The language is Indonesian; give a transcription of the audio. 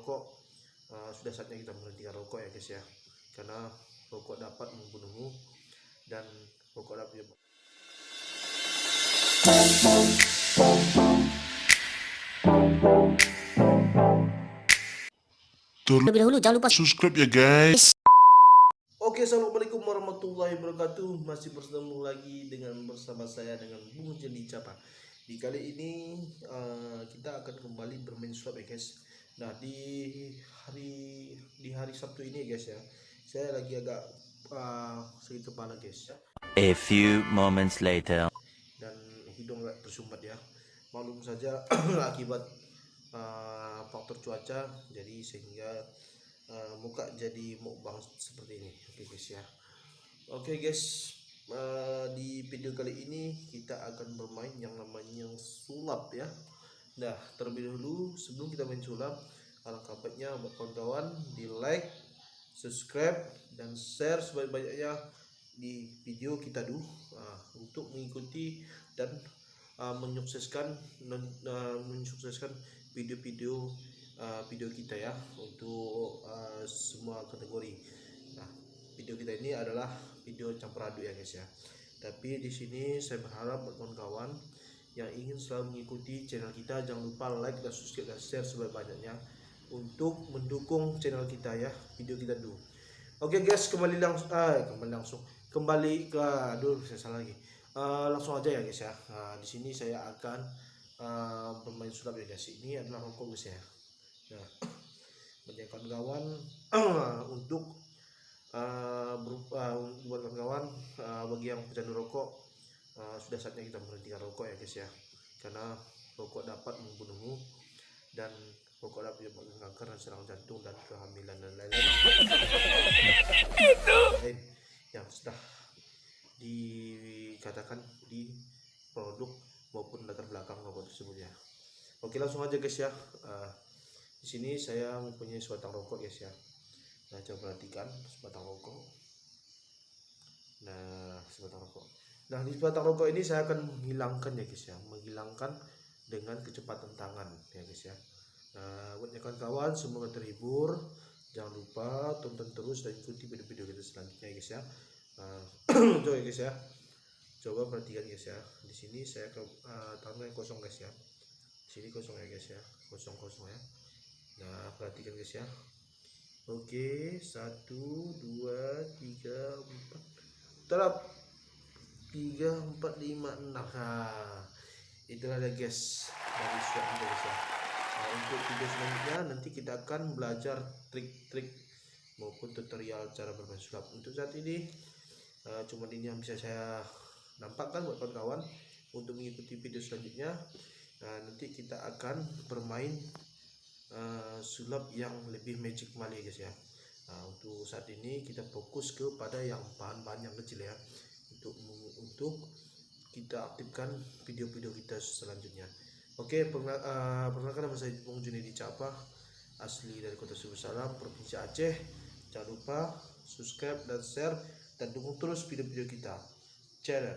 rokok, sudah saatnya kita menghentikan rokok ya guys ya, karena rokok dapat membunuhmu dan rokok dapat Terlebih dahulu jangan lupa subscribe ya guys. Oke, assalamualaikum warahmatullahi wabarakatuh. Masih bertemu lagi bersama saya dengan Bung Jendi Capa. Di kali ini kita akan kembali bermain sulap ya guys. Nah di hari Sabtu ini ya guys ya, saya lagi agak sakit kepala guys ya. A few moments later. Dan hidung agak tersumbat ya. Maklum saja akibat faktor cuaca, jadi sehingga muka jadi mukbang seperti ini. Oke guys ya. Oke guys, di video kali ini kita akan bermain yang namanya sulap ya. Nah terlebih dahulu sebelum kita main sulap, alangkah baiknya buat kawan-kawan di like, subscribe dan share sebanyak-banyaknya di video kita dulu untuk mengikuti dan menyukseskan video-video kita ya untuk semua kategori. Nah, video kita ini adalah video campur aduk ya guys ya. Tapi di sini saya berharap buat kawan-kawan yang ingin selalu mengikuti channel kita, jangan lupa like dan subscribe dan share sebanyak-banyaknya untuk mendukung channel kita ya, video kita dulu. Oke guys, kembali ke saya salah lagi. Langsung aja ya guys ya. Di sini saya akan bermain sulap ya guys. Ini adalah rokok guys ya. Nah, banyak kawan-kawan untuk buat kawan-kawan bagi yang pecandu rokok, sudah saatnya kita menghentikan rokok ya guys ya, karena rokok dapat membunuhmu dan rokok dapat menyebabkan kanker dan serangan jantung dan kehamilan dan lain-lain yang sudah dikatakan di produk maupun latar belakang rokok tersebut ya. Oke, langsung aja guys ya. Di sini saya mempunyai sebatang rokok guys ya. Nah, coba perhatikan sebatang rokok. Nah, sebatang rokok. Nah, di sebatang rokok ini saya akan menghilangkan ya guys ya, menghilangkan dengan kecepatan tangan ya guys ya. Nah, buat kawan-kawan semoga terhibur. Jangan lupa tonton terus dan ikuti video-video kita selanjutnya ya guys ya. Coba ya guys ya. Coba perhatikan guys ya. Di sini saya tangan kosong guys ya. Di sini kosong ya guys ya. Kosong ya. Nah, perhatikan guys ya. Oke, 1 2 3 4. Terap. 3 4 5 6. Nah, itulah ada guys dari sulap kita guys ya. Nah, untuk video selanjutnya nanti kita akan belajar trik-trik maupun tutorial cara bermain sulap. Untuk saat ini cuma ini yang bisa saya nampakkan buat kawan-kawan. Untuk mengikuti video selanjutnya, nanti kita akan bermain sulap yang lebih magic kembali guys ya. Nah, untuk saat ini kita fokus kepada yang bahan-bahan yang kecil ya, untuk kita aktifkan video-video kita selanjutnya. Oke, perkenalkan nama saya Bung Jendi Capa, asli dari Kota Subuh Salam, Provinsi Aceh. Jangan lupa subscribe dan share dan dukung terus video-video kita. Channel.